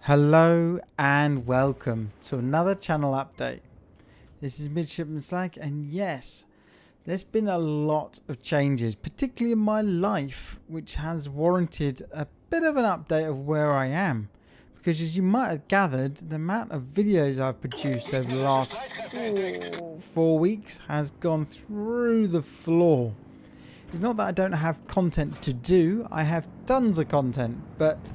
Hello and welcome to another channel update. This is Midshipman Slag, and yes, there's been a lot of changes, particularly in my life, which has warranted a bit of an update of where I am. Because as you might have gathered, the amount of videos I've produced over the last 4 weeks has gone through the floor. It's not that I don't have content to do, I have tons of content, but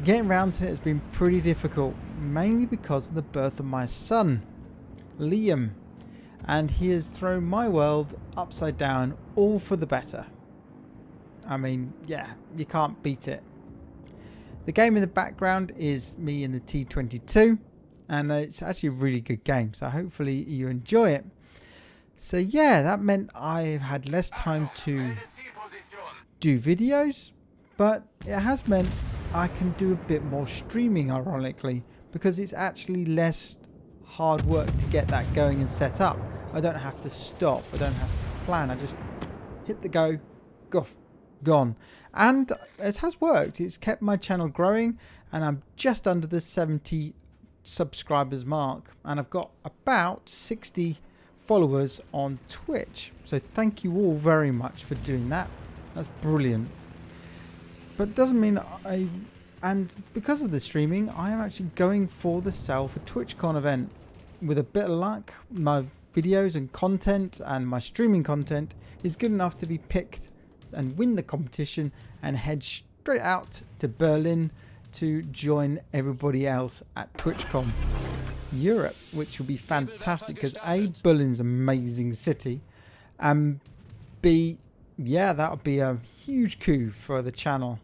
getting around to it has been pretty difficult, mainly because of the birth of my son, Liam, and he has thrown my world upside down, all for the better. I mean, yeah, you can't beat it. The game in the background is me in the T22, and it's actually a really good game, so hopefully you enjoy it. So yeah, that meant I've had less time to do videos, but it has meant I can do a bit more streaming, ironically, because it's actually less hard work to get that going and set up. I don't have to stop, I don't have to plan, I just hit the go, gone. And it has worked, it's kept my channel growing, and I'm just under the 70 subscribers mark, and I've got about 60 followers on Twitch. So thank you all very much for doing that, that's brilliant. But it doesn't mean and because of the streaming, I am actually going for the Salford TwitchCon event. With a bit of luck, my videos and content and my streaming content is good enough to be picked and win the competition and head straight out to Berlin to join everybody else at TwitchCon Europe, which will be fantastic because A, Berlin's an amazing city, and B, yeah, that'll be a huge coup for the channel.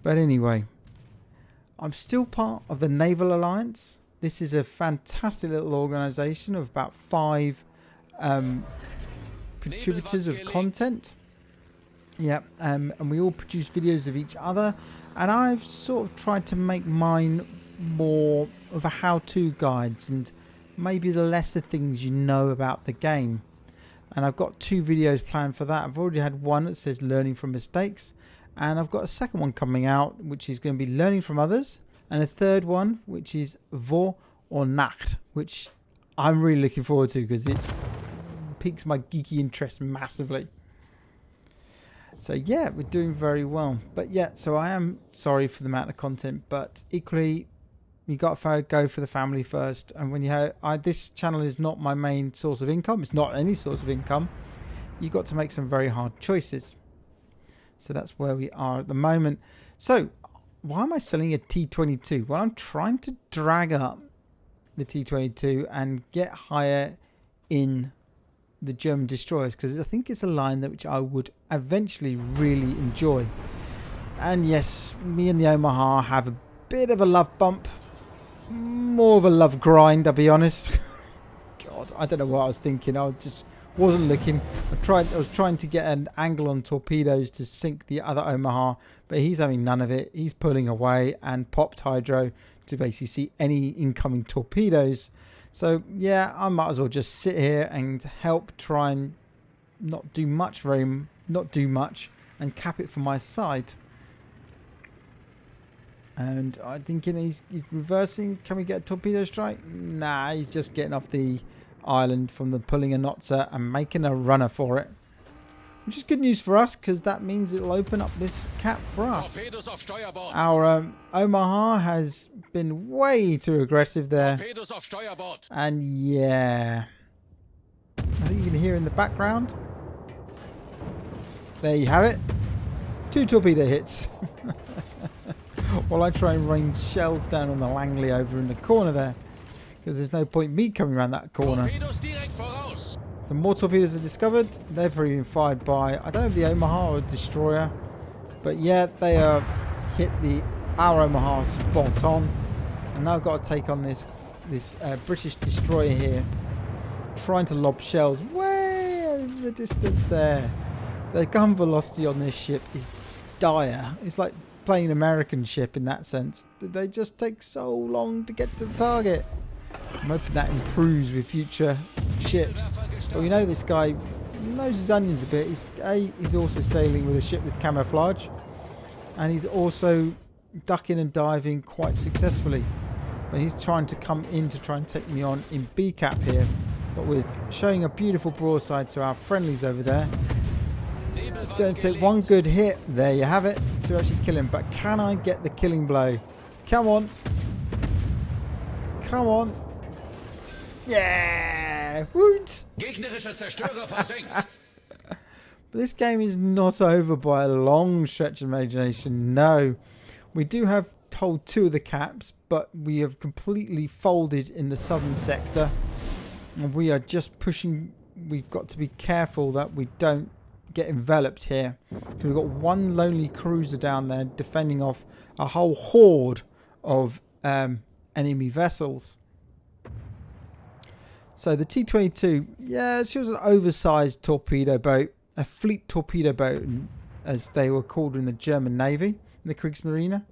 But anyway, I'm still part of the Naval Alliance. This is a fantastic little organisation of about 5 contributors of content. Yeah, and we all produce videos of each other. And I've sort of tried to make mine more of a how-to guides and maybe the lesser things you know about the game. And I've got 2 videos planned for that. I've already had one that says learning from mistakes, and I've got a second one coming out which is going to be learning from others, and a third one which is Vor or Nacht, which I'm really looking forward to because it piques my geeky interest massively. So yeah, we're doing very well. But yeah, so I am sorry for the amount of content, but equally you got to go for the family first. And when you have this channel is not my main source of income, it's not any source of income, you got to make some very hard choices. So that's where we are at the moment. So why am I selling a T22? Well, I'm trying to drag up the T22 and get higher in the German destroyers, because I think it's a line that which I would eventually really enjoy. And yes, me and the Omaha have a bit of a love bump, more of a love grind, I'll be honest. God, I don't know what I was thinking. I just wasn't looking. I was trying to get an angle on torpedoes to sink the other Omaha, but he's having none of it. He's pulling away and popped hydro to basically see any incoming torpedoes. So yeah, I might as well just sit here and help try and not do much and cap it from my side. And I'm thinking he's reversing. Can we get a torpedo strike? Nah, he's just getting off the island from the pulling a Notzer and making a runner for it. Which is good news for us, because that means it'll open up this cap for us. Our Omaha has been way too aggressive there. And yeah, I think you can hear in the background. There you have it. 2 torpedo hits. While I try and rain shells down on the Langley over in the corner there, because there's no point me coming around that corner. Some more torpedoes are discovered. They're probably being fired by, I don't know if the Omaha or destroyer, but yeah, they are hit our Omaha spot on. And now I've got to take on this British destroyer here, trying to lob shells way over the distance there. The gun velocity on this ship is dire. It's like playing an American ship in that sense. They just take so long to get to the target. I'm hoping that improves with future ships. But we know this guy knows his onions a bit. He's also sailing with a ship with camouflage, and he's also ducking and diving quite successfully. But he's trying to come in to try and take me on in B cap here. But with showing a beautiful broadside to our friendlies over there. It's going to take one good hit. There you have it. To actually kill him. But can I get the killing blow? Come on. Come on. Yeah. Woot. Gegnerischer Zerstörer versenkt. But this game is not over by a long stretch of imagination. No. We do have hold 2 of the caps, but we have completely folded in the southern sector. And we are just pushing. We've got to be careful that we don't get enveloped here. Because we've got one lonely cruiser down there defending off a whole horde of enemy vessels. So the T-22, yeah, she was an oversized torpedo boat. A fleet torpedo boat, as they were called in the German Navy, in the Kriegsmarine.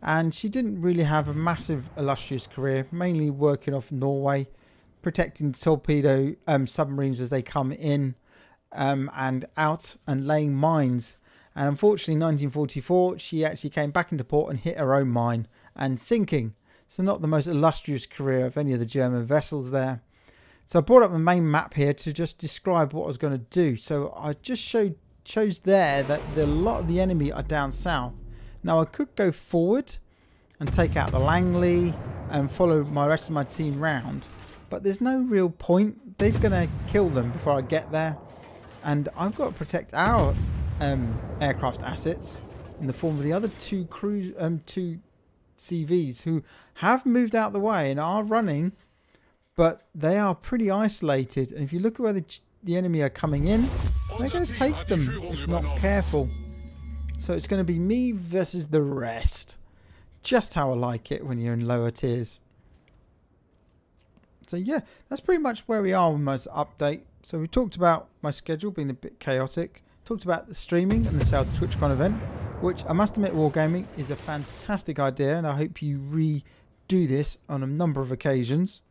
And she didn't really have a massive illustrious career, mainly working off Norway, protecting torpedo submarines as they come in and out, and laying mines. And unfortunately, in 1944, she actually came back into port and hit her own mine and sinking. So not the most illustrious career of any of the German vessels there. So I brought up the main map here to just describe what I was going to do. So I just shows there that a lot of the enemy are down south. Now I could go forward and take out the Langley and follow my rest of my team round. But there's no real point. They're going to kill them before I get there. And I've got to protect our aircraft assets in the form of the other two CVs who have moved out the way and are running. But they are pretty isolated. And if you look at where the enemy are coming in, they're going to take them if not careful. So it's going to be me versus the rest. Just how I like it when you're in lower tiers. So yeah, that's pretty much where we are with my update. So we talked about my schedule being a bit chaotic. Talked about the streaming and the Sale to TwitchCon event, which I must admit Wargaming is a fantastic idea. And I hope you redo this on a number of occasions.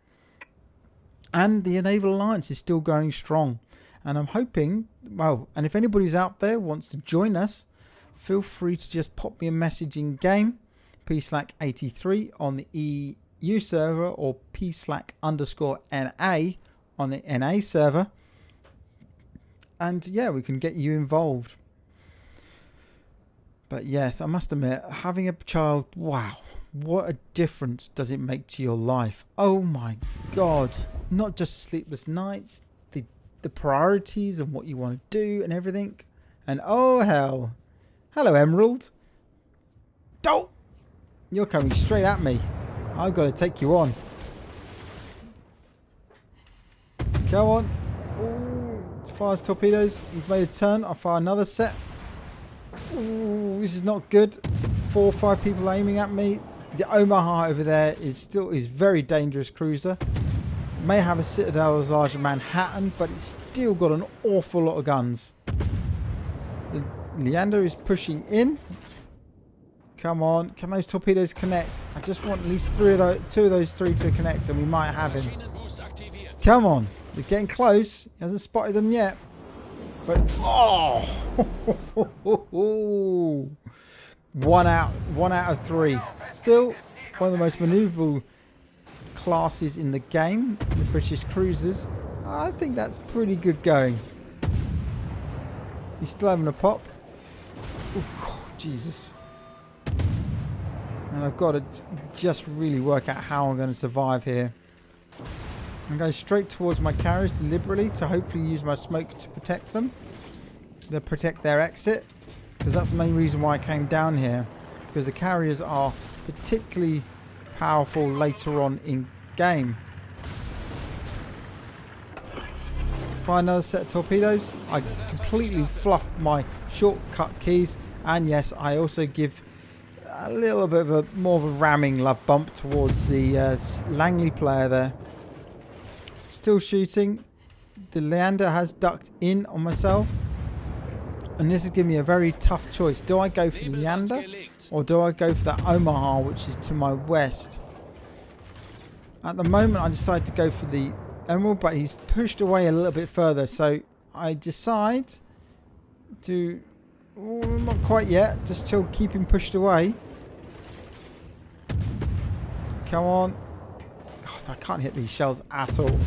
And the Naval Alliance is still going strong. And I'm hoping, well, and if anybody's out there wants to join us, feel free to just pop me a message in game, pslack83 on the EU server or pslack_NA on the NA server. And yeah, we can get you involved. But yes, I must admit, having a child, wow, what a difference does it make to your life? Oh my God. Not just sleepless nights, the priorities and what you want to do and everything. And oh hell. Hello, Emerald. Don't. You're coming straight at me. I've got to take you on. Go on. Ooh, fires torpedoes. He's made a turn. I'll fire another set. Ooh, this is not good. 4 or 5 people aiming at me. The Omaha over there is very dangerous cruiser. May have a citadel as large as Manhattan, but it's still got an awful lot of guns. The Leander is pushing in. Come on, can those torpedoes connect? I just want at least 2 of those 3 to connect, and we might have him. Come on, they're getting close. He hasn't spotted them yet. But oh, 1 out of 3. Still one of the most maneuverable classes in the game, the British cruisers. I think that's pretty good going. He's still having a pop. Oof, Jesus. And I've got to just really work out how I'm going to survive here. I'm going straight towards my carriers deliberately to hopefully use my smoke to protect them. To protect their exit. Because that's the main reason why I came down here. Because the carriers are particularly powerful later on in game. Fire another set of torpedoes. I completely fluff my shortcut keys. And yes, I also give a little bit of more of a ramming love bump towards the Langley player there. Still shooting. The Leander has ducked in on myself. And this is giving me a very tough choice. Do I go for the Leander or do I go for that Omaha, which is to my west? At the moment, I decide to go for the Emerald, but he's pushed away a little bit further. So I decide to... not quite yet. Just till keep him pushed away. Come on. God, I can't hit these shells at all.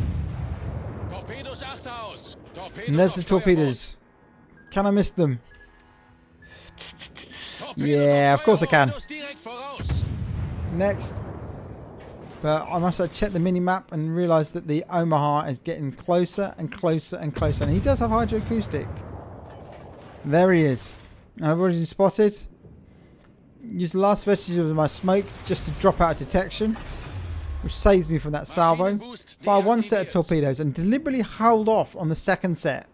Torpedos achte aus. Torpedos And there's auf the Steuerbord. torpedoes. Can I miss them? Torpedos Yeah, auf of course I can. Steuerbord, direkt voraus. Next. But I must have checked the mini-map and realised that the Omaha is getting closer and closer and closer. And he does have hydroacoustic. There he is. I've already spotted. Use the last vestiges of my smoke just to drop out of detection, which saves me from that salvo. Fire one set of torpedoes and deliberately hold off on the second set.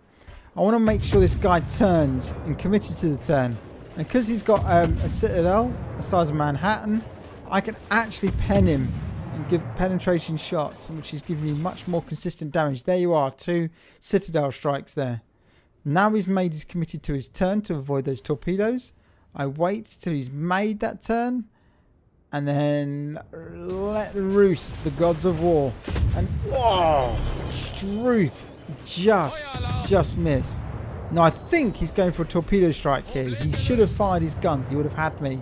I want to make sure this guy turns and committed to the turn. And because he's got a citadel the size of Manhattan, I can actually pen him and give penetration shots, which is giving me much more consistent damage. There you are, 2 citadel strikes there. Now he's committed to his turn to avoid those torpedoes. I wait till he's made that turn and then let loose the gods of war. And whoa, Struth just missed. Now I think he's going for a torpedo strike here. He should have fired his guns. He would have had me.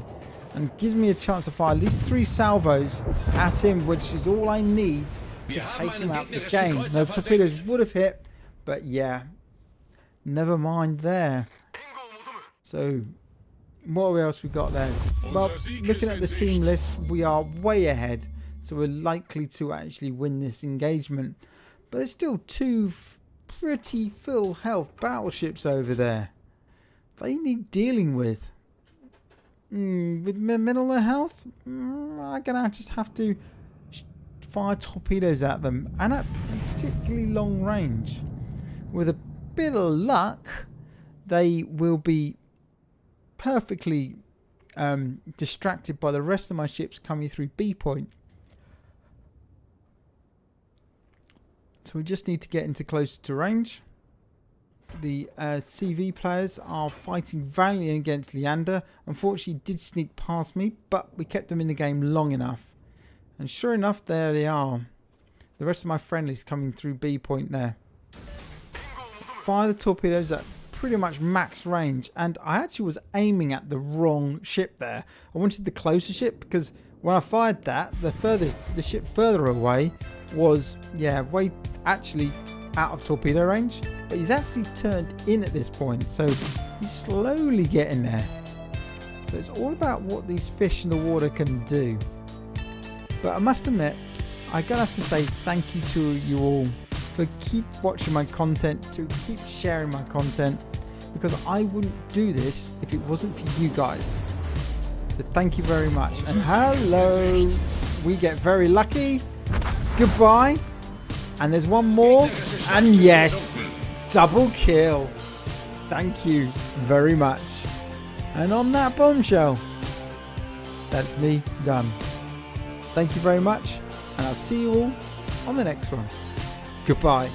And gives me a chance to fire at least 3 salvos at him, which is all I need to take him out the game. No torpedoes would have hit, but yeah, never mind there. So, what else we got there? Well, looking at the team list, we are way ahead, so we're likely to actually win this engagement. But there's still 2 pretty full health battleships over there. They need dealing with. With middle of health, I'm gonna just have to fire torpedoes at them, and at particularly long range. With a bit of luck, they will be perfectly distracted by the rest of my ships coming through B point. So we just need to get into closer to range. The CV players are fighting valiantly against Leander. Unfortunately, he did sneak past me, but we kept them in the game long enough. And sure enough, there they are. The rest of my friendlies coming through B point there. Fire the torpedoes at pretty much max range. And I actually was aiming at the wrong ship there. I wanted the closer ship because when I fired that, the ship further away was, way actually out of torpedo range. But he's actually turned in at this point, so he's slowly getting there. So it's all about what these fish in the water can do. But I must admit, I'm gonna have to say thank you to you all for keep watching my content, to keep sharing my content, because I wouldn't do this if it wasn't for you guys. So thank you very much. And hello, we get very lucky. Goodbye. And there's one more, and yes, double kill. Thank you very much. And on that bombshell, that's me done. Thank you very much, and I'll see you all on the next one. Goodbye.